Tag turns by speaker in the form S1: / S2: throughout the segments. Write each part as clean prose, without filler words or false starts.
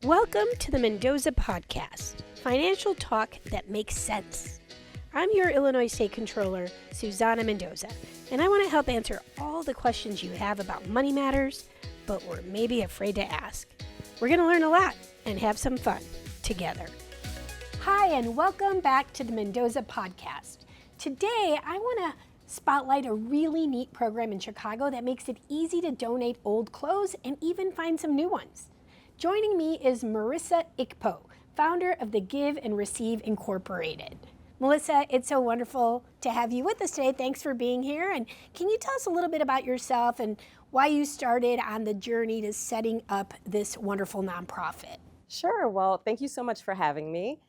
S1: Welcome to the Mendoza Podcast, financial talk that makes sense. I'm your Illinois State Controller, Susana Mendoza, and I want to help answer all the questions you have about money matters, but we're maybe afraid to ask. We're going to learn a lot and have some fun together. Hi, and welcome back to the Mendoza Podcast. Today, I want to spotlight a really neat program in Chicago that makes it easy to donate old clothes and even find some new ones. Joining me is Marisa Ikpoh, founder of the Give and Receive Incorporated. Melissa, it's so wonderful to have you with us today. Thanks for being here. And can you tell us a little bit about yourself and why you started on the journey to setting up this wonderful nonprofit?
S2: Sure. Well, thank you so much for having me.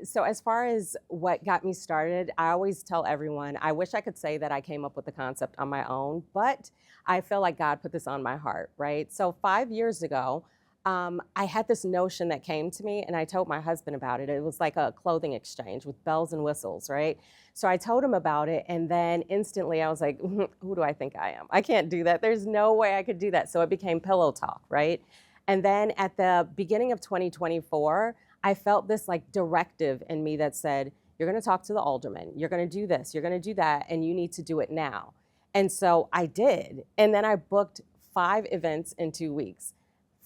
S2: So as far as what got me started, I always tell everyone, I wish I could say that I came up with the concept on my own, but I feel like God put this on my heart, right? So 5 years ago, I had this notion that came to me, and I told my husband about it. It was like a clothing exchange with bells and whistles, right? So I told him about it, and then instantly I was like, who do I think I am? I can't do that. There's no way I could do that. So it became pillow talk, right? And then at the beginning of 2024, I felt this like directive in me that said, you're going to talk to the alderman, you're going to do this, you're going to do that, and you need to do it now. And so I did. And then I booked 5 events in 2 weeks.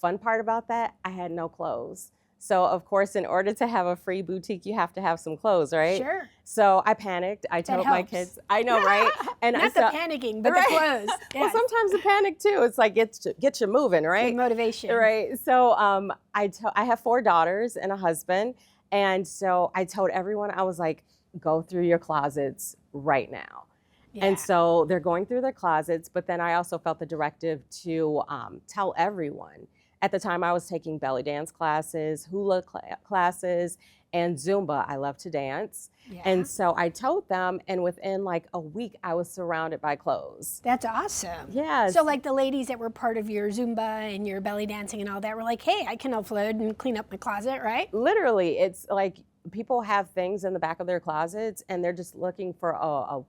S2: Fun part about that, I had no clothes. So of course, in order to have a free boutique, you have to have some clothes, right?
S1: Sure.
S2: So I panicked. I told my kids, I know, right?
S1: And Not the panicking, but right? The clothes.
S2: Yeah. Well, sometimes the panic too. It's like, get you moving, right?
S1: Good motivation.
S2: Right. So I have 4 daughters and a husband. And so I told everyone, I was like, go through your closets right now. Yeah. And so they're going through their closets, but then I also felt the directive to tell everyone. At the time, I was taking belly dance classes, hula classes, and Zumba. I love to dance. Yeah. And so I told them, and within like a week, I was surrounded by clothes.
S1: That's awesome.
S2: Yeah.
S1: So like the ladies that were part of your Zumba and your belly dancing and all that were like, hey, I can offload and clean up my closet, right?
S2: Literally, it's like people have things in the back of their closets, and they're just looking for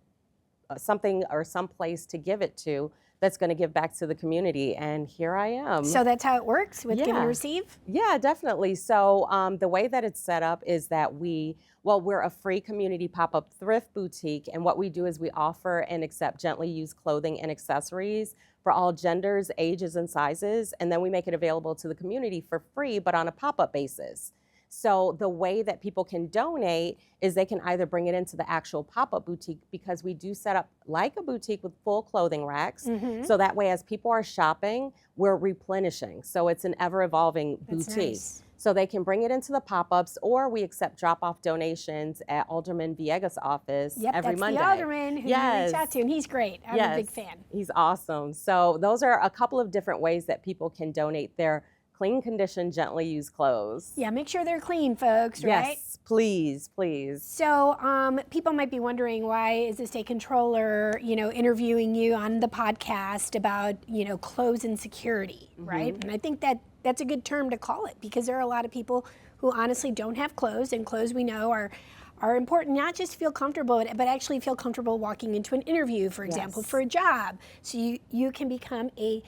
S2: something or some place to give it to that's going to give back to the community, and here I am.
S1: So that's how it works with Give and Receive?
S2: Yeah, definitely. So the way that it's set up is that we're a free community pop-up thrift boutique, and what we do is we offer and accept gently used clothing and accessories for all genders, ages, and sizes, and then we make it available to the community for free, but on a pop-up basis. So the way that people can donate is they can either bring it into the actual pop-up boutique, because we do set up like a boutique with full clothing racks. Mm-hmm. So that way, as people are shopping, we're replenishing. So it's an ever-evolving boutique. Nice. So they can bring it into the pop-ups, or we accept drop-off donations at Alderman Villegas' office every Monday.
S1: That's the Alderman who you reach out to, and he's great. I'm a big fan.
S2: He's awesome. So those are a couple of different ways that people can donate their clean condition, gently used clothes.
S1: Yeah, make sure they're clean, folks, right?
S2: Yes, please, please.
S1: So people might be wondering, why is the state controller, interviewing you on the podcast about, clothes insecurity, mm-hmm. right? And I think that's a good term to call it, because there are a lot of people who honestly don't have clothes, and clothes we know are important, not just to feel comfortable, but actually feel comfortable walking into an interview, for example, for a job. So you can become a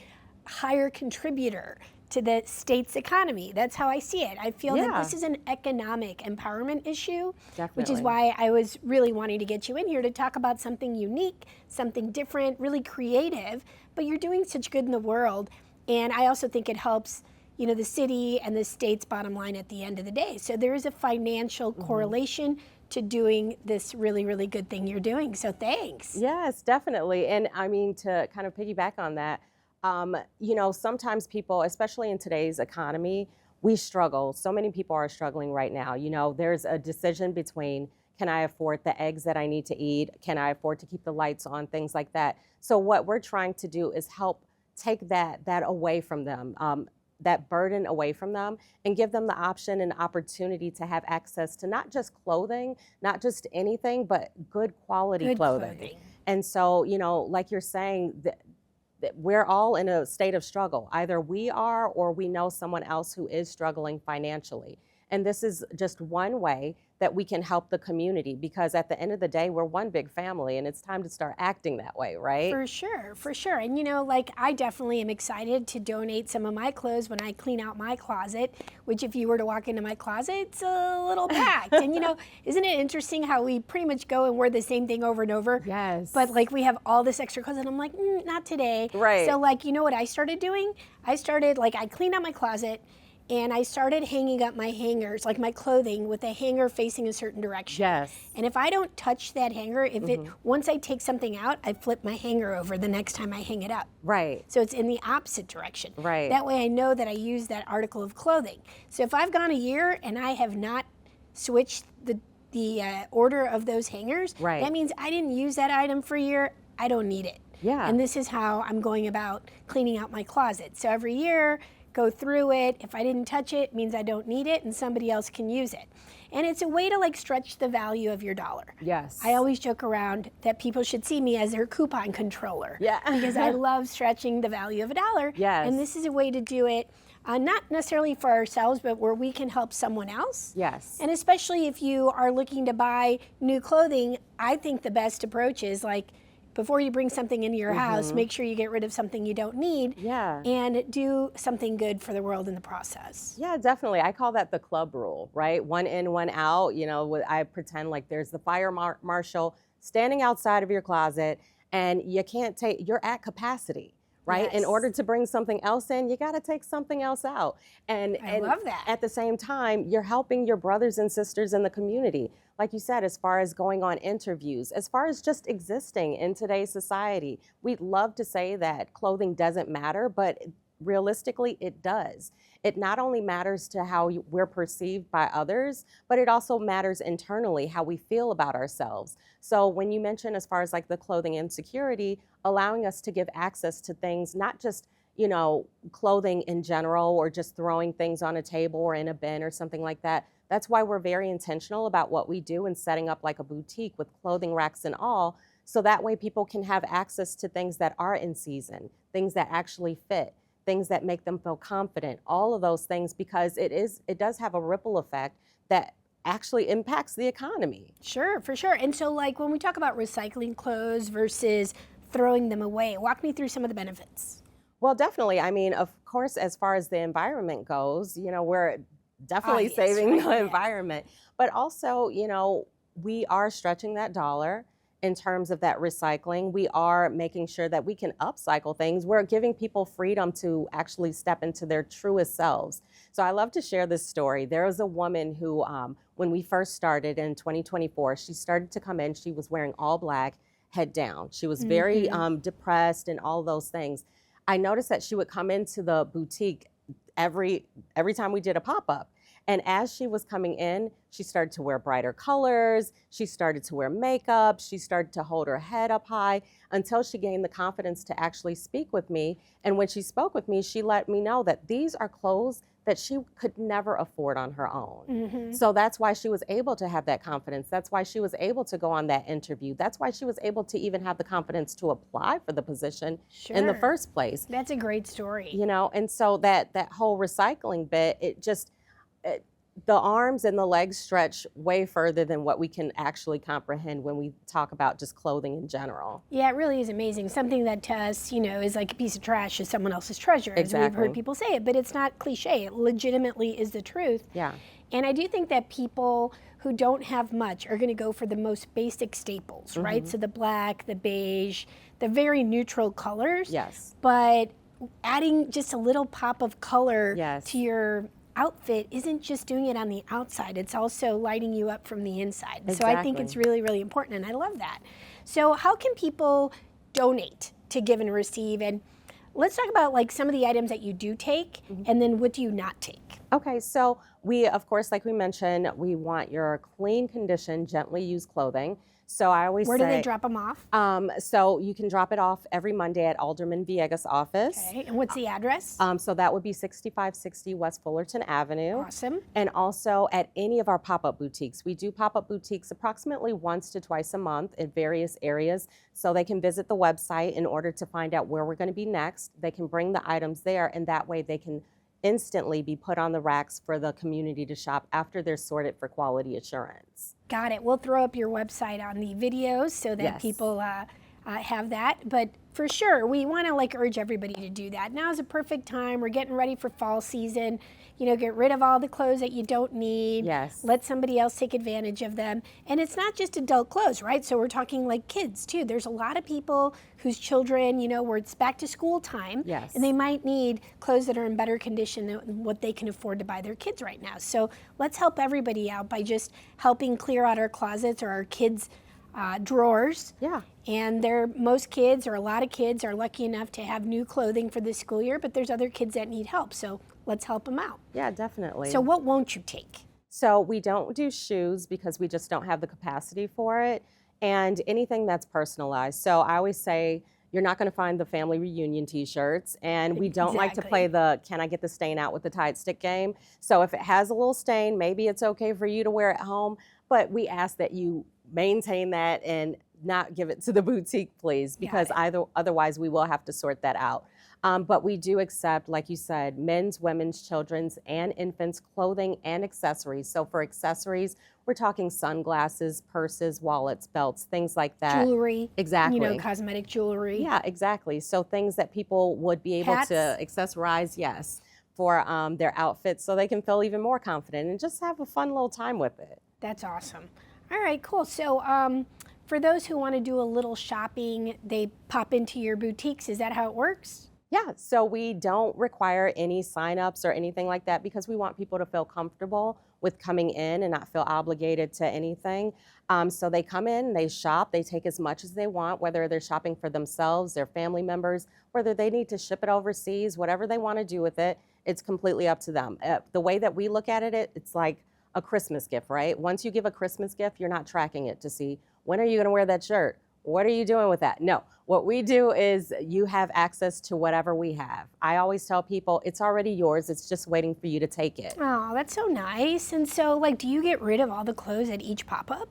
S1: higher contributor to the state's economy. That's how I see it. I feel that this is an economic empowerment issue, which is why I was really wanting to get you in here to talk about something unique, something different, really creative, but you're doing such good in the world. And I also think it helps, the city and the state's bottom line at the end of the day. So there is a financial correlation to doing this really, really good thing you're doing. So thanks.
S2: Yes, definitely. And I mean, to kind of piggyback on that, sometimes people, especially in today's economy, we struggle. So many people are struggling right now. There's a decision between, can I afford the eggs that I need to eat? Can I afford to keep the lights on? Things like that. So what we're trying to do is help take that away from them, that burden away from them, and give them the option and opportunity to have access to not just clothing, not just anything, but good quality clothing. And so, like you're saying, we're all in a state of struggle. Either we are, or we know someone else who is struggling financially. And this is just one way that we can help the community, because at the end of the day, we're one big family, and it's time to start acting that way, right?
S1: For sure, for sure. And you know, like I definitely am excited to donate some of my clothes when I clean out my closet, which if you were to walk into my closet, it's a little packed. And you know, isn't it interesting how we pretty much go and wear the same thing over and over?
S2: Yes.
S1: But like we have all this extra clothes and I'm like, not today.
S2: Right.
S1: So like, you know what I started doing? I cleaned out my closet and I started hanging up my hangers, like my clothing, with a hanger facing a certain direction.
S2: Yes.
S1: And if I don't touch that hanger, once I take something out, I flip my hanger over the next time I hang it up.
S2: Right.
S1: So it's in the opposite direction.
S2: Right.
S1: That way I know that I use that article of clothing. So if I've gone a year and I have not switched the order of those hangers,
S2: right,
S1: that means I didn't use that item for a year. I don't need it.
S2: Yeah.
S1: And this is how I'm going about cleaning out my closet. So every year, go through it. If I didn't touch it, it means I don't need it and somebody else can use it. And it's a way to like stretch the value of your dollar.
S2: Yes.
S1: I always joke around that people should see me as their coupon controller.
S2: Yeah.
S1: Because I love stretching the value of a dollar.
S2: Yes.
S1: And this is a way to do it, not necessarily for ourselves, but where we can help someone else.
S2: Yes.
S1: And especially if you are looking to buy new clothing, I think the best approach is like, before you bring something into your house, make sure you get rid of something you don't need.
S2: Yeah.
S1: And do something good for the world in the process.
S2: Yeah, definitely. I call that the club rule, right? One in, one out. You know, I pretend like there's the fire marshal standing outside of your closet, and you can't take, you're at capacity, right?
S1: Yes.
S2: In order to bring something else in, you got to take something else out. And
S1: I love that.
S2: At the same time, you're helping your brothers and sisters in the community. Like you said, as far as going on interviews, as far as just existing in today's society, we'd love to say that clothing doesn't matter, but realistically, it does. It not only matters to how we're perceived by others, but it also matters internally, how we feel about ourselves. So when you mention as far as like the clothing insecurity, allowing us to give access to things, not just, you know, clothing in general, or just throwing things on a table or in a bin or something like that. That's why we're very intentional about what we do and setting up like a boutique with clothing racks and all, so that way people can have access to things that are in season, things that actually fit, things that make them feel confident, all of those things, because it does have a ripple effect that actually impacts the economy.
S1: Sure, for sure. And so like when we talk about recycling clothes versus throwing them away, walk me through some of the benefits.
S2: Well, definitely. I mean, of course, as far as the environment goes, you know, we're definitely saving the environment, but also, you know, we are stretching that dollar in terms of that recycling. We are making sure that we can upcycle things. We're giving people freedom to actually step into their truest selves. So I love to share this story. There was a woman who, when we first started in 2024, she started to come in, she was wearing all black, head down. She was very depressed and all those things. I noticed that she would come into the boutique every time we did a pop-up. And as she was coming in, she started to wear brighter colors, she started to wear makeup, she started to hold her head up high, until she gained the confidence to actually speak with me. And when she spoke with me, she let me know that these are clothes that she could never afford on her own. So that's why she was able to have that confidence. That's why she was able to go on that interview. That's why she was able to even have the confidence to apply for the position in the first place.
S1: That's a great story.
S2: You know, and so that whole recycling bit, the arms and the legs stretch way further than what we can actually comprehend when we talk about just clothing in general.
S1: Yeah, it really is amazing. Something that to us, you know, is like a piece of trash is someone else's treasure, as we've heard people say it, but it's not cliche. It legitimately is the truth.
S2: Yeah.
S1: And I do think that people who don't have much are going to go for the most basic staples, right? So the black, the beige, the very neutral colors.
S2: Yes.
S1: But adding just a little pop of color
S2: Yes.
S1: to your outfit isn't just doing it on the outside, it's also lighting you up from the inside. So I think it's really, really important, and I love that. So how can people donate to Give and Receive? And let's talk about like some of the items that you do take, and then what do you not take?
S2: Okay, so we, of course, like we mentioned, we want your clean condition, gently used clothing. So I always
S1: Where
S2: say,
S1: do they drop them off?
S2: So you can drop it off every Monday at Alderman Villegas' office.
S1: Okay, and what's the address?
S2: So that would be 6560 West Fullerton Avenue.
S1: Awesome.
S2: And also at any of our pop-up boutiques. We do pop-up boutiques approximately once to twice a month in various areas. So they can visit the website in order to find out where we're going to be next. They can bring the items there, and that way they can instantly be put on the racks for the community to shop after they're sorted for quality assurance.
S1: Got it. We'll throw up your website on the videos so that
S2: Yes.
S1: people have that. But for sure, we want to like urge everybody to do that. Now is a perfect time. We're getting ready for fall season. You know, get rid of all the clothes that you don't need.
S2: Yes.
S1: Let somebody else take advantage of them. And it's not just adult clothes, right? So we're talking like kids too. There's a lot of people whose children, you know, where it's back to school time.
S2: Yes.
S1: And they might need clothes that are in better condition than what they can afford to buy their kids right now. So let's help everybody out by just helping clear out our closets or our kids' drawers.
S2: Yeah.
S1: And most kids or a lot of kids are lucky enough to have new clothing for this school year, but there's other kids that need help. So let's help them out.
S2: Yeah, definitely.
S1: So what won't you take?
S2: So we don't do shoes because we just don't have the capacity for it, and anything that's personalized. So I always say you're not going to find the family reunion t-shirts, and we don't like to play the can I get the stain out with the Tide stick game. So if it has a little stain, maybe it's okay for you to wear it home, but we ask that you maintain that and not give it to the boutique, please, because otherwise we will have to sort that out. But we do accept, like you said, men's, women's, children's, and infants' clothing and accessories. So for accessories, we're talking sunglasses, purses, wallets, belts, things like that.
S1: Jewelry.
S2: Exactly.
S1: You know, cosmetic jewelry.
S2: Yeah, exactly. So things that people would be able
S1: Hats.
S2: to accessorize, yes, for their outfits so they can feel even more confident and just have a fun little time with it.
S1: That's awesome. All right, cool. So for those who want to do a little shopping, they pop into your boutiques. Is that how it works?
S2: Yeah, so we don't require any signups or anything like that because we want people to feel comfortable with coming in and not feel obligated to anything. So they come in, they shop, they take as much as they want, whether they're shopping for themselves, their family members, whether they need to ship it overseas, whatever they want to do with it, it's completely up to them. The way that we look at it, it's like a Christmas gift, right? Once you give a Christmas gift, you're not tracking it to see, when are you going to wear that shirt? What are you doing with that? No, what we do is you have access to whatever we have. I always tell people it's already yours. It's just waiting for you to take it.
S1: Oh, that's so nice. And so, like, do you get rid of all the clothes at each pop-up?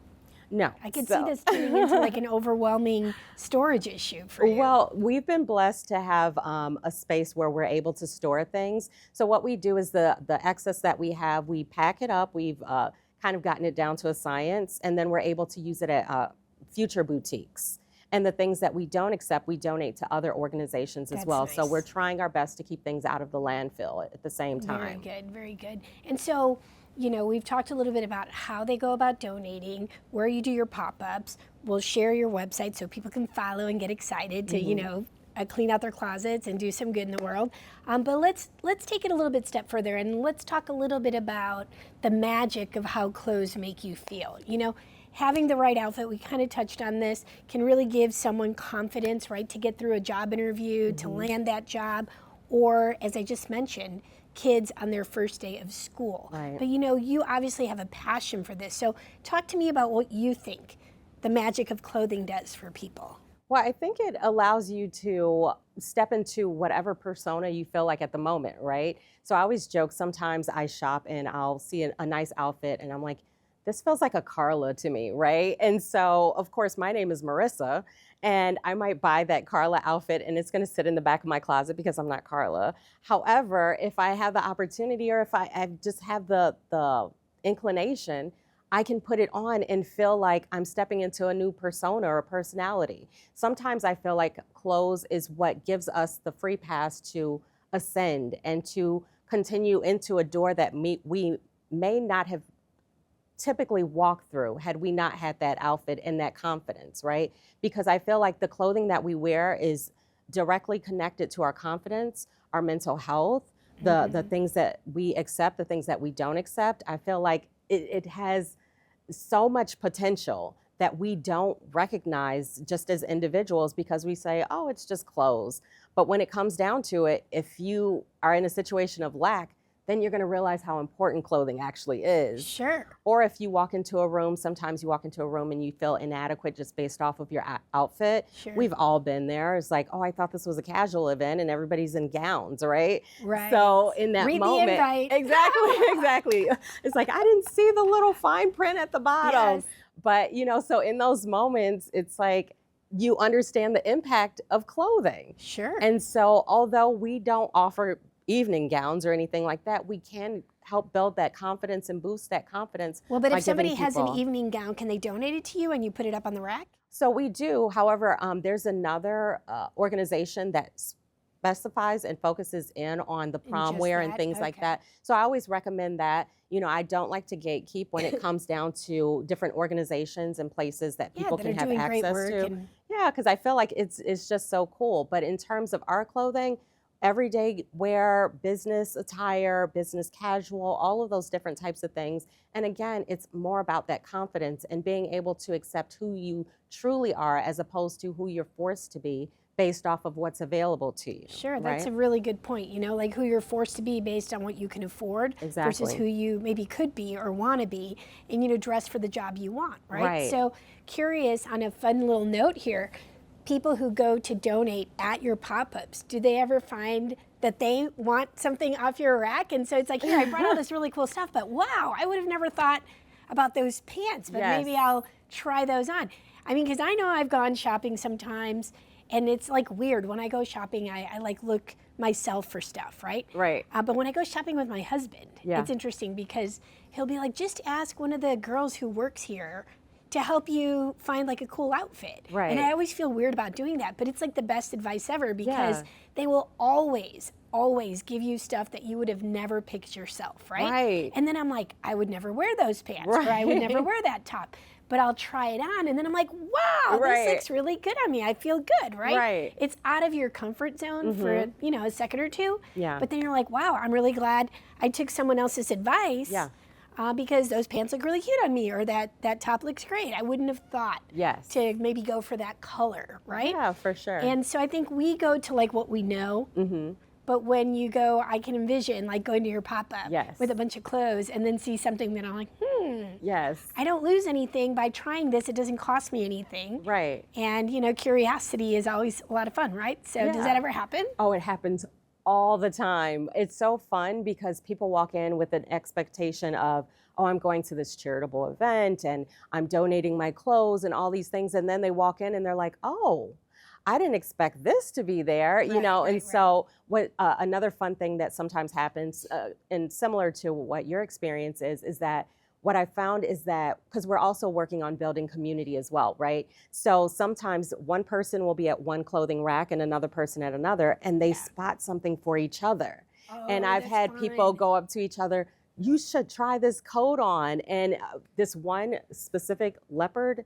S2: No.
S1: I could see this turning into like an overwhelming storage issue for you.
S2: Well, we've been blessed to have a space where we're able to store things. So what we do is the excess that we have, we pack it up. We've kind of gotten it down to a science, and then we're able to use it at future boutiques. And the things that we don't accept, we donate to other organizations as well.
S1: Nice.
S2: So we're trying our best to keep things out of the landfill at the same time.
S1: Very good, very good. And so, you know, we've talked a little bit about how they go about donating, where you do your pop-ups. We'll share your website so people can follow and get excited to, you know, clean out their closets and do some good in the world. But let's take it a little bit step further, and let's talk a little bit about the magic of how clothes make you feel. You know, having the right outfit, we kind of touched on this, can really give someone confidence, right, to get through a job interview, to land that job, or, as I just mentioned, kids on their first day of school.
S2: Right.
S1: But you know, you obviously have a passion for this. So talk to me about what you think the magic of clothing does for people.
S2: Well, I think it allows you to step into whatever persona you feel like at the moment, right? So I always joke, sometimes I shop and I'll see a nice outfit and I'm like, this feels like a Carla to me, right? And so, of course, my name is Marisa, and I might buy that Carla outfit and it's gonna sit in the back of my closet because I'm not Carla. However, if I have the opportunity or if I just have the inclination, I can put it on and feel like I'm stepping into a new persona or personality. Sometimes I feel like clothes is what gives us the free pass to ascend and to continue into a door that we may not have typically walked through had we not had that outfit and that confidence, right? Because I feel like the clothing that we wear is directly connected to our confidence, our mental health, the things that we accept, the things that we don't accept. I feel like it has so much potential that we don't recognize just as individuals because we say, oh, it's just clothes. But when it comes down to it, if you are in a situation of lack, then you're going to realize how important clothing actually is.
S1: Sure.
S2: Or if you walk into a room, sometimes you walk into a room and you feel inadequate just based off of your outfit.
S1: Sure.
S2: We've all been there. It's like, oh, I thought this was a casual event and everybody's in gowns, right?
S1: Right.
S2: So in that
S1: Read
S2: moment,
S1: the invite.
S2: exactly. It's like, I didn't see the little fine print at the bottom.
S1: Yes.
S2: But, you know, so in those moments, it's like, you understand the impact of clothing.
S1: Sure.
S2: And so although we don't offer evening gowns or anything like that, we can help build that confidence and boost that confidence.
S1: Well, but
S2: by
S1: if somebody
S2: giving
S1: has an
S2: people-
S1: evening gown, can they donate it to you and you put it up on the rack?
S2: So we do. However, there's another organization that specifies and focuses in on the prom
S1: just
S2: wear and
S1: that?
S2: things like
S1: Okay.
S2: that. So I always recommend that. I don't like to gatekeep when it comes down to different organizations and places that people
S1: that
S2: can
S1: are
S2: have
S1: doing great
S2: access
S1: work
S2: to.
S1: and-
S2: Yeah, because I feel like it's just so cool. But in terms of our clothing, everyday wear, business attire, business casual, all of those different types of things. And again, it's more about that confidence and being able to accept who you truly are as opposed to who you're forced to be based off of what's available to you.
S1: Sure, that's
S2: right?
S1: a really good point. Like who you're forced to be based on what you can afford versus
S2: Exactly.
S1: who you maybe could be or want to be, and dress for the job you want, right?
S2: Right.
S1: So curious, on a fun little note here, people who go to donate at your pop-ups, do they ever find that they want something off your rack? And so it's like, here, I brought all this really cool stuff, but wow, I would have never thought about those pants, but
S2: Yes.
S1: maybe I'll try those on. I mean, because I know I've gone shopping sometimes, and it's like weird. When I go shopping, I like look myself for stuff, right?
S2: Right.
S1: But when I go shopping with my husband,
S2: Yeah.
S1: it's interesting because he'll be like, just ask one of the girls who works here to help you find like a cool outfit.
S2: Right.
S1: And I always feel weird about doing that, but it's like the best advice ever because
S2: Yeah.
S1: they will always give you stuff that you would have never picked yourself, right?
S2: Right.
S1: And then I'm like, I would never wear those pants, or I would never
S2: Right.
S1: wear that top. But I'll try it on, and then I'm like, wow,
S2: Right.
S1: this looks really good on me. I feel good, right?
S2: Right.
S1: It's out of your comfort zone for a second or two.
S2: Yeah.
S1: But then you're like, wow, I'm really glad I took someone else's advice.
S2: Yeah.
S1: Because those pants look really cute on me, or that top looks great. I wouldn't have thought
S2: Yes.
S1: to maybe go for that color, right?
S2: Yeah, for sure.
S1: And so I think we go to like what we know. But when you go, I can envision like going to your pop-up
S2: Yes.
S1: with a bunch of clothes and then see something that I'm like,
S2: Yes.
S1: I don't lose anything by trying this. It doesn't cost me anything.
S2: Right.
S1: And, curiosity is always a lot of fun, right? So does
S2: Yeah.
S1: that ever happen?
S2: Oh, it happens all the time. It's so fun because people walk in with an expectation of, oh, I'm going to this charitable event and I'm donating my clothes and all these things. And then they walk in and they're like, oh, I didn't expect this to be there,
S1: Right,
S2: and
S1: right.
S2: so what another fun thing that sometimes happens, and similar to what your experience is that what I found is that, because we're also working on building community as well, right? So sometimes one person will be at one clothing rack and another person at another, and they spot something for each other. And I've
S1: that's
S2: had people
S1: fun.
S2: go up to each other, you should try this coat on. And this one specific leopard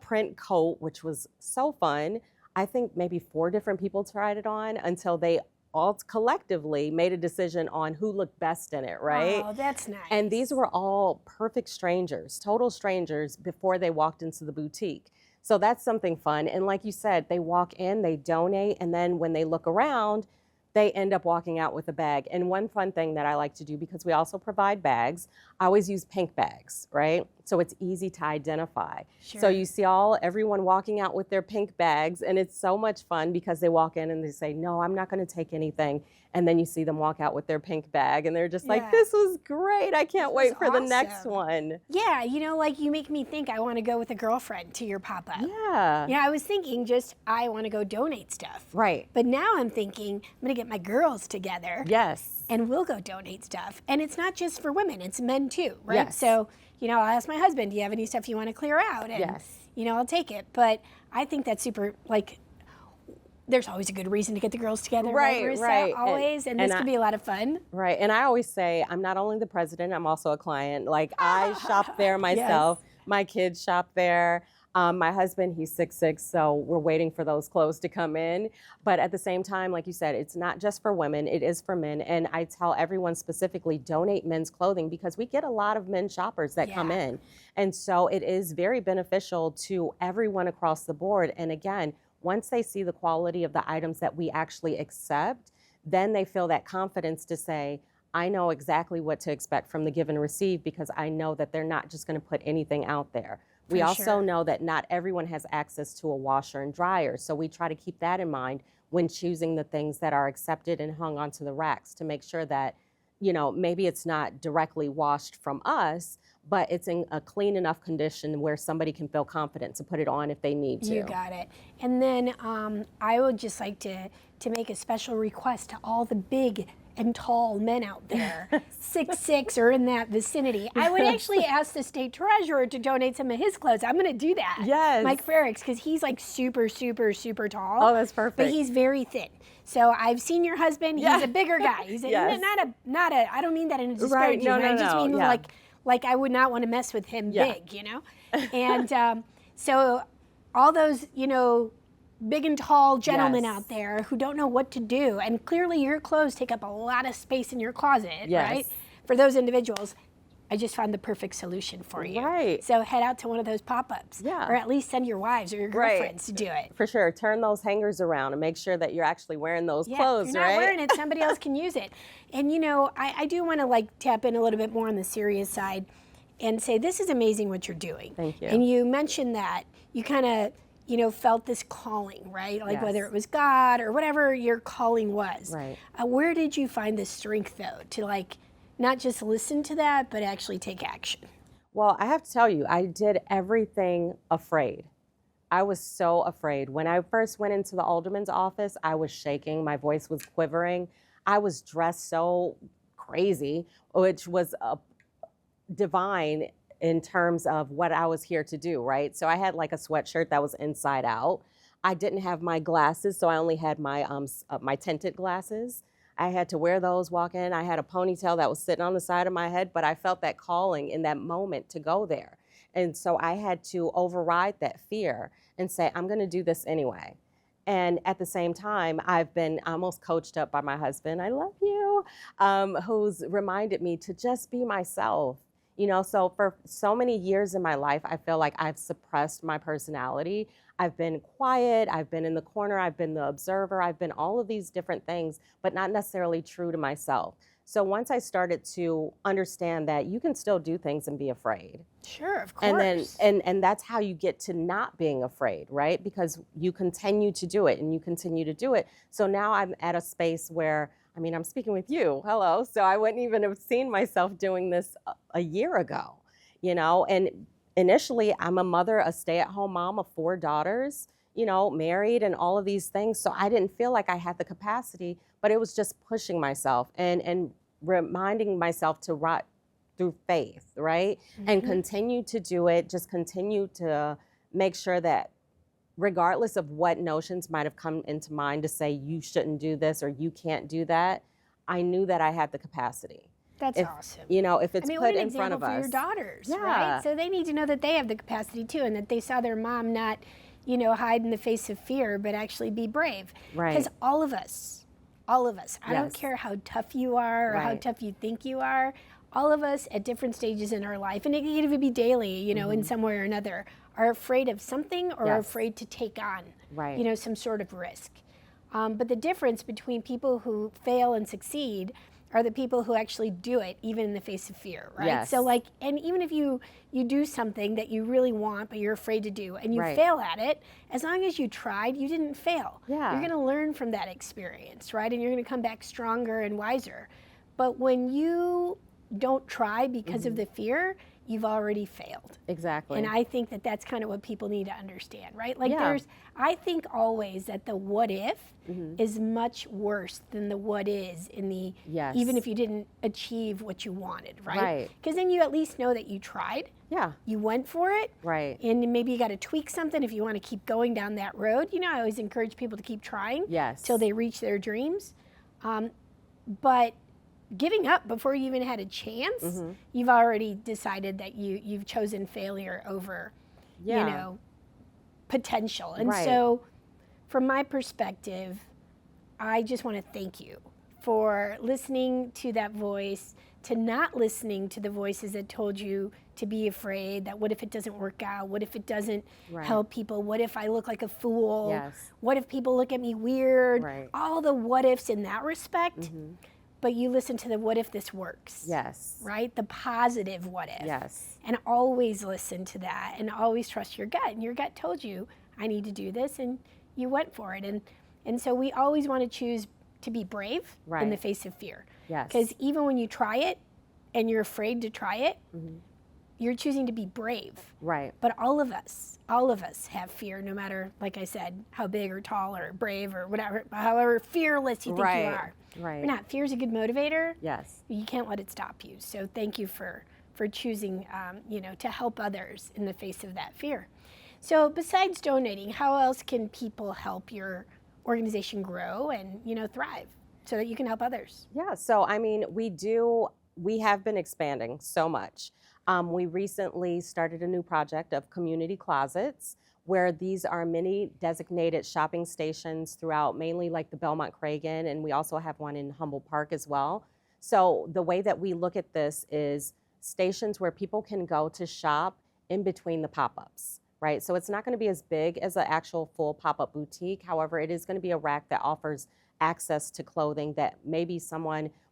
S2: print coat, which was so fun, I think maybe 4 different people tried it on until they all collectively made a decision on who looked best in it, right?
S1: Oh, that's nice.
S2: And these were all perfect strangers, total strangers before they walked into the boutique. So that's something fun. And like you said, they walk in, they donate, and then when they look around, they end up walking out with a bag. And one fun thing that I like to do, because we also provide bags, I always use pink bags, right? So it's easy to identify.
S1: Sure.
S2: So you see everyone walking out with their pink bags, and it's so much fun because they walk in and they say, no, I'm not going to take anything. And then you see them walk out with their pink bag and they're just
S1: Yeah.
S2: like, this was great. I can't
S1: was
S2: wait for the next
S1: awesome.
S2: one.
S1: Yeah, like you make me think I want to go with a girlfriend to your pop-up.
S2: Yeah.
S1: I was thinking I want to go donate stuff.
S2: Right.
S1: But now I'm thinking I'm going to get my girls together.
S2: Yes.
S1: And we'll go donate stuff. And it's not just for women, it's men too, right?
S2: Yes.
S1: So, I'll ask my husband, do you have any stuff you want to clear out? And,
S2: Yes.
S1: I'll take it. But I think that's super, there's always a good reason to get the girls together,
S2: Right,
S1: Marisa?
S2: right.
S1: Always. And this could be a lot of fun.
S2: Right. And I always say, I'm not only the president, I'm also a client. Like I shop there myself. My kids shop there. My husband, he's 6'6", so we're waiting for those clothes to come in. But at the same time, like you said, it's not just for women, it is for men. And I tell everyone specifically, donate men's clothing because we get a lot of men shoppers that come
S1: Yeah.
S2: in. And so it is very beneficial to everyone across the board. And again, once they see the quality of the items that we actually accept, then they feel that confidence to say, I know exactly what to expect from the give and receive because I know that they're not just going to put anything out there. We
S1: For
S2: also
S1: sure.
S2: know that not everyone has access to a washer and dryer. So we try to keep that in mind when choosing the things that are accepted and hung onto the racks to make sure that, maybe it's not directly washed from us, but it's in a clean enough condition where somebody can feel confident to put it on if they need to.
S1: You got it. And then I would just like to make a special request to all the big and tall men out there, 6'6" or in that vicinity, I would actually ask the state treasurer to donate some of his clothes. I'm going to do that.
S2: Yes.
S1: Mike Frericks, because he's like super, super, super tall.
S2: Oh, that's perfect.
S1: But he's very thin. So I've seen your husband. He's a bigger guy. He's
S2: Yes.
S1: not a. I don't mean that in a disparaging way. I just mean like I would not want to mess with him big, you know. And so all those, you know, big and tall gentlemen out there who don't know what to do, and clearly your clothes take up a lot of space in your closet, right? For those individuals, I just found the perfect solution for you.
S2: Right.
S1: So head out to one of those pop-ups, or at least send your wives or your girlfriends to do it.
S2: For sure. Turn those hangers around and make sure that you're actually wearing those clothes,
S1: if you're not wearing it, somebody else can use it. And you know, I do want to like tap in a little bit more on the serious side and say, this is amazing what you're doing.
S2: Thank you.
S1: And you mentioned that you kind of, you know, felt this calling, right? Like whether it was God or whatever your calling was.
S2: Right.
S1: Where did you find the strength though to like not just listen to that, but actually take action?
S2: Well, I have to tell you, I did everything afraid. I was so afraid. When I first went into the alderman's office, I was shaking. My voice was quivering. I was dressed so crazy, which was divine in terms of what I was here to do, right? So I had like a sweatshirt that was inside out. I didn't have my glasses, so I only had my my tinted glasses. I had to wear those, walk in. I had a ponytail that was sitting on the side of my head, but I felt that calling in that moment to go there. And so I had to override that fear and say, I'm gonna do this anyway. And at the same time, I've been almost coached up by my husband, I love you, who's reminded me to just be myself. You know, so for so many years in my life, I feel like I've suppressed my personality. I've been quiet, I've been in the corner, I've been the observer, I've been all of these different things, but not necessarily true to myself. So once I started to understand that you can still do things and be afraid.
S1: Sure, of
S2: And
S1: course.
S2: then and that's how you get to not being afraid, right? Because you continue to do it and you continue to do it. So now I'm at a space where, I mean, I'm speaking with you, hello. So I wouldn't even have seen myself doing this a year ago, you know? And initially I'm a mother, a stay-at-home mom of 4 daughters, you know, married and all of these things. So I didn't feel like I had the capacity, but it was just pushing myself and reminding myself to rot through faith, right? And continue to do it, just continue to make sure that regardless of what notions might have come into mind to say you shouldn't do this or you can't do that, I knew that I had the capacity.
S1: That's awesome.
S2: You know, if it's put in front of us.
S1: For your daughters, right? So they need to know that they have the capacity too, and that they saw their mom not, you know, hide in the face of fear, but actually be brave.
S2: Right.
S1: Because all of us, I don't care how tough you are or how tough you think you are, all of us at different stages in our life, and it can even be daily, you know, in some way or another, are afraid of something or are afraid to take on, you know, some sort of risk. But the difference between people who fail and succeed are the people who actually do it, even in the face of fear, right?
S2: Yes.
S1: So like, and even if you do something that you really want, but you're afraid to do, and you fail at it, as long as you tried, you didn't fail.
S2: Yeah.
S1: You're gonna learn from that experience, right? And you're gonna come back stronger and wiser. But when you don't try because of the fear, you've already failed.
S2: Exactly.
S1: And I think that that's kind of what people need to understand, right? Like I think always that the what if is much worse than the what is in the, even if you didn't achieve what you wanted, right? Because then you at least know that you tried.
S2: Yeah.
S1: You went for it.
S2: Right.
S1: And maybe you got to tweak something if you want to keep going down that road. You know, I always encourage people to keep trying till they reach their dreams. But giving up before you even had a chance, you've already decided that you've chosen failure over, you know, potential. And so from my perspective, I just want to thank you for listening to that voice, to not listening to the voices that told you to be afraid, that what if it doesn't work out? What if it doesn't help people? What if I look like a fool? What if people look at me weird? All the what ifs in that respect. But you listen to the what if this works. Right? The positive what if. And always listen to that and always trust your gut. And your gut told you, I need to do this, and you went for it. And so we always want to choose to be brave in the face of fear. Because even when you try it and you're afraid to try it, you're choosing to be brave. But all of us have fear, no matter, like I said, how big or tall or brave or whatever, however fearless you think you are.
S2: Right.
S1: Or not. Fear is a good motivator.
S2: Yes.
S1: You can't let it stop you. So thank you for choosing, to help others in the face of that fear. So besides donating, how else can people help your organization grow and, thrive so that you can help others?
S2: Yeah, so I mean, we have been expanding so much. We recently started a new project of community closets where these are many designated shopping stations throughout mainly like the Belmont Cragen, and we also have one in Humboldt Park as well. So the way that we look at this is stations where people can go to shop in between the pop-ups, right? So it's not going to be as big as an actual full pop-up boutique. However, it is going to be a rack that offers access to clothing that maybe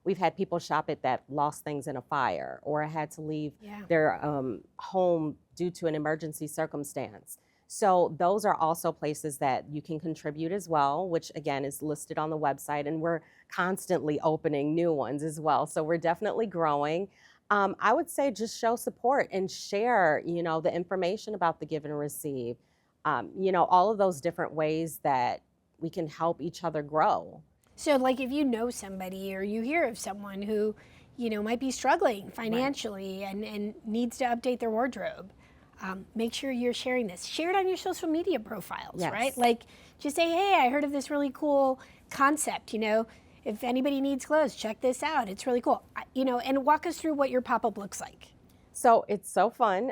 S2: we've had people shop it that lost things in a fire or had to leave their home due to an emergency circumstance. So those are also places that you can contribute as well, which again is listed on the website, and we're constantly opening new ones as well. So we're definitely growing. I would say just show support and share, the information about the give and receive, all of those different ways that we can help each other grow.
S1: So like if you know somebody or you hear of someone who, might be struggling financially and needs to update their wardrobe, make sure you're sharing this. Share it on your social media profiles, right? Like just say, hey, I heard of this really cool concept, if anybody needs clothes, check this out. It's really cool, and walk us through what your pop-up looks like.
S2: So it's so fun.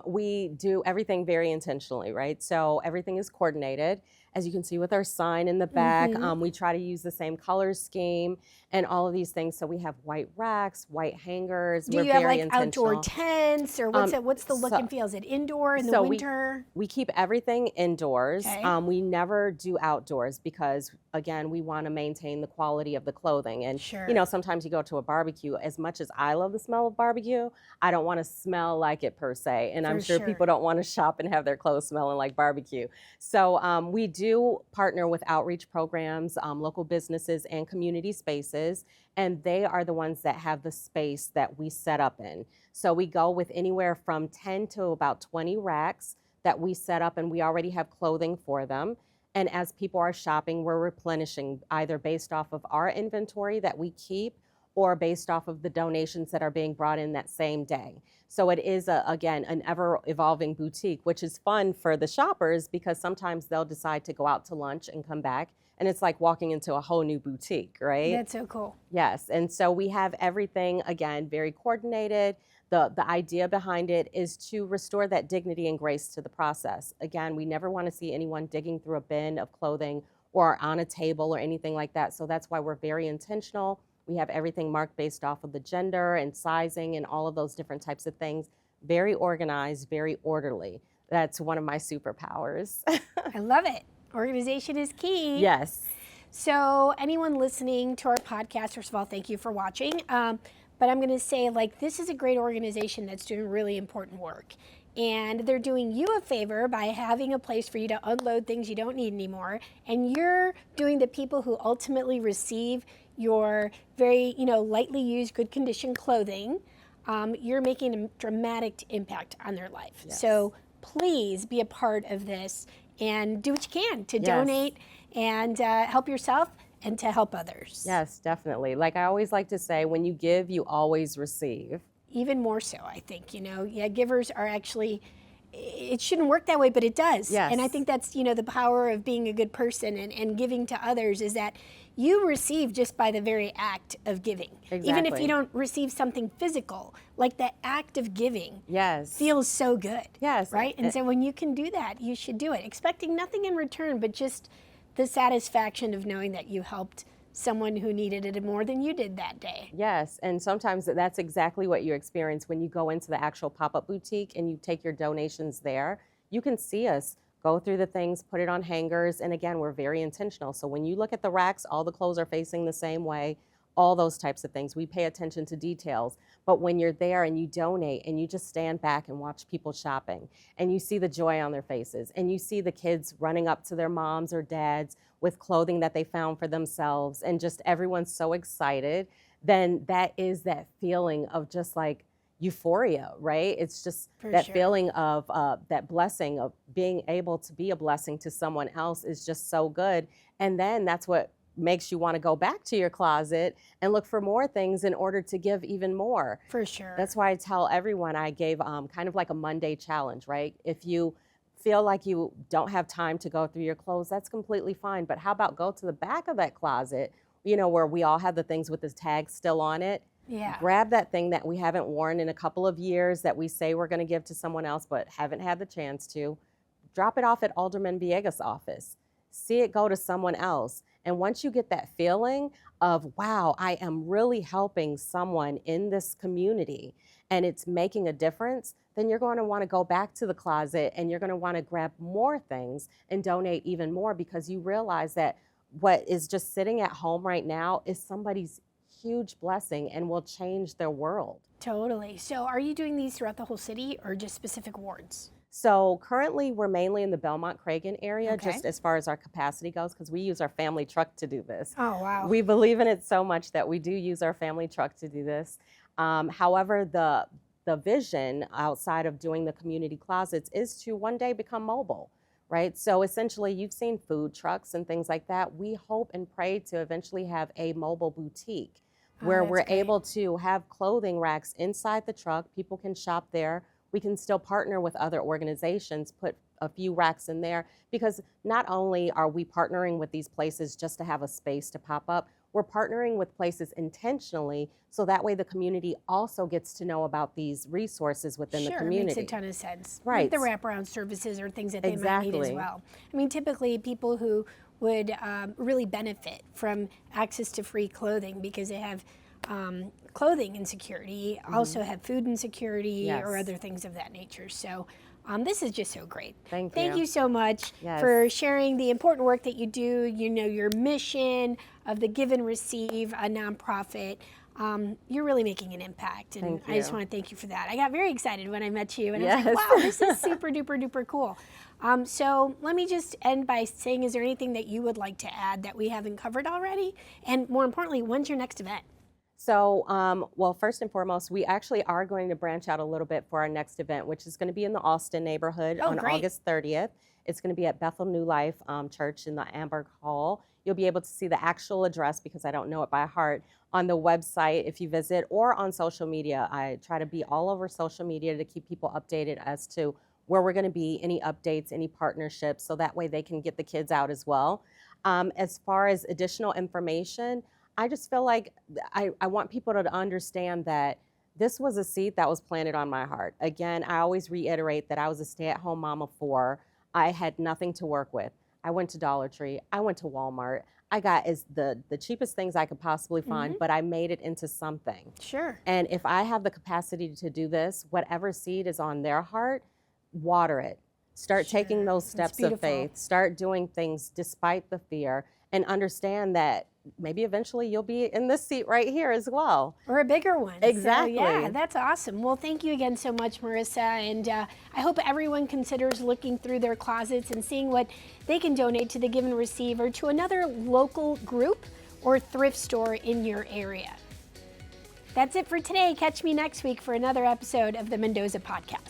S2: We do everything very intentionally, right? So everything is coordinated. As you can see with our sign in the back, we try to use the same color scheme and all of these things. So we have white racks, white hangers.
S1: Do you have like outdoor tents or what's the look and feel? Is it indoor in the winter?
S2: We keep everything indoors.
S1: Okay.
S2: We never do outdoors because again, we want to maintain the quality of the clothing. And sometimes you go to a barbecue, as much as I love the smell of barbecue, I don't want to smell like it per se. And I'm sure people don't want to shop and have their clothes smelling like barbecue. So we do partner with outreach programs, local businesses and community spaces, and they are the ones that have the space that we set up in. So we go with anywhere from 10 to about 20 racks that we set up, and we already have clothing for them. And as people are shopping, we're replenishing either based off of our inventory that we keep or based off of the donations that are being brought in that same day. So it is, again, an ever-evolving boutique, which is fun for the shoppers because sometimes they'll decide to go out to lunch and come back, and it's like walking into a whole new boutique, right?
S1: That's so cool.
S2: Yes, and so we have everything, again, very coordinated. The idea behind it is to restore that dignity and grace to the process. Again, we never want to see anyone digging through a bin of clothing or on a table or anything like that. So that's why we're very intentional. We have everything marked based off of the gender and sizing and all of those different types of things. Very organized, very orderly. That's one of my superpowers.
S1: I love it. Organization is key.
S2: Yes.
S1: So anyone listening to our podcast, first of all, thank you for watching. But I'm going to say, this is a great organization that's doing really important work. And they're doing you a favor by having a place for you to unload things you don't need anymore. And you're doing the people who ultimately receive your very, lightly used, good condition clothing, you're making a dramatic impact on their life. Yes. So please be a part of this and do what you can to donate and help yourself and to help others.
S2: Yes, definitely. Like I always like to say, when you give, you always receive.
S1: Even more so, I think, givers are actually, it shouldn't work that way, but it does.
S2: Yes.
S1: And I think that's, the power of being a good person and giving to others is that you receive just by the very act of giving.
S2: Exactly.
S1: Even if you don't receive something physical, like the act of giving feels so good.
S2: Yes.
S1: Right? And so when you can do that, you should do it, expecting nothing in return, but just the satisfaction of knowing that you helped someone who needed it more than you did that day.
S2: Yes, and sometimes that's exactly what you experience when you go into the actual pop-up boutique and you take your donations there. You can see us go through the things, put it on hangers, and again, we're very intentional. So when you look at the racks, all the clothes are facing the same way, all those types of things. We pay attention to details. But when you're there and you donate and you just stand back and watch people shopping and you see the joy on their faces and you see the kids running up to their moms or dads with clothing that they found for themselves and just everyone's so excited, then that is that feeling of just like euphoria, right? It's just feeling of that blessing of being able to be a blessing to someone else is just so good. And then that's what makes you want to go back to your closet and look for more things in order to give even more.
S1: For sure.
S2: That's why I tell everyone, I gave kind of like a Monday challenge, right? If you feel like you don't have time to go through your clothes, that's completely fine. But how about go to the back of that closet, where we all have the things with the tag still on it.
S1: Yeah.
S2: Grab that thing that we haven't worn in a couple of years that we say we're going to give to someone else but haven't had the chance to. Drop it off at Alderman Villegas' office. See it go to someone else. And once you get that feeling of, wow, I am really helping someone in this community and it's making a difference, then you're going to want to go back to the closet and you're going to want to grab more things and donate even more, because you realize that what is just sitting at home right now is somebody's huge blessing and will change their world.
S1: Totally. So are you doing these throughout the whole city or just specific wards?
S2: So currently we're mainly in the Belmont-Cragen area,
S1: Okay.
S2: just as far as our capacity goes, because we use our family truck to do this.
S1: Oh, wow.
S2: We believe in it so much that we do use our family truck to do this. However, the vision outside of doing the community closets is to one day become mobile, right? So essentially you've seen food trucks and things like that. We hope and pray to eventually have a mobile boutique where
S1: that's
S2: we're
S1: great.
S2: able to have clothing racks inside the truck. People can shop there. We can still partner with other organizations, put a few racks in there, because not only are we partnering with these places just to have a space to pop up, we're partnering with places intentionally so that way the community also gets to know about these resources within the community.
S1: Makes a ton of sense.
S2: Right.
S1: Like the wraparound services or things that they might need as
S2: Exactly.
S1: well. I mean, typically people who would really benefit from access to free clothing because they have clothing insecurity, also have food insecurity
S2: Yes.
S1: or other things of that nature. So this is just so great.
S2: Thank
S1: Thank
S2: you.
S1: you so much
S2: Yes.
S1: for sharing the important work that you do, your mission of the Give and Receive, a nonprofit. You're really making an impact, and
S2: Thank
S1: I just
S2: you.
S1: want to thank you for that. I got very excited when I met you, and I was
S2: Yes.
S1: like, wow, this is super duper duper cool. So let me just end by saying, is there anything that you would like to add that we haven't covered already? And more importantly, when's your next event?
S2: So, well, first and foremost, we actually are going to branch out a little bit for our next event, which is going to be in the Austin neighborhood
S1: Oh,
S2: on
S1: great.
S2: August 30th. It's going to be at Bethel New Life Church in the Amberg Hall. You'll be able to see the actual address, because I don't know it by heart, on the website if you visit, or on social media. I try to be all over social media to keep people updated as to where we're going to be, any updates, any partnerships, so that way they can get the kids out as well. As far as additional information, I just feel like I want people to understand that this was a seed that was planted on my heart. Again, I always reiterate that I was a stay-at-home mom of 4. I had nothing to work with. I went to Dollar Tree. I went to Walmart. I got the cheapest things I could possibly find, but I made it into something.
S1: Sure.
S2: And if I have the capacity to do this, whatever seed is on their heart, water it. Start taking those
S1: That's
S2: steps of
S1: beautiful.
S2: faith. Start doing things despite the fear, and understand that maybe eventually you'll be in this seat right here as well.
S1: Or a bigger one.
S2: Exactly.
S1: So, yeah, that's awesome. Well, thank you again so much, Marisa. And I hope everyone considers looking through their closets and seeing what they can donate to the Give and Receive or to another local group or thrift store in your area. That's it for today. Catch me next week for another episode of the Mendoza Podcast.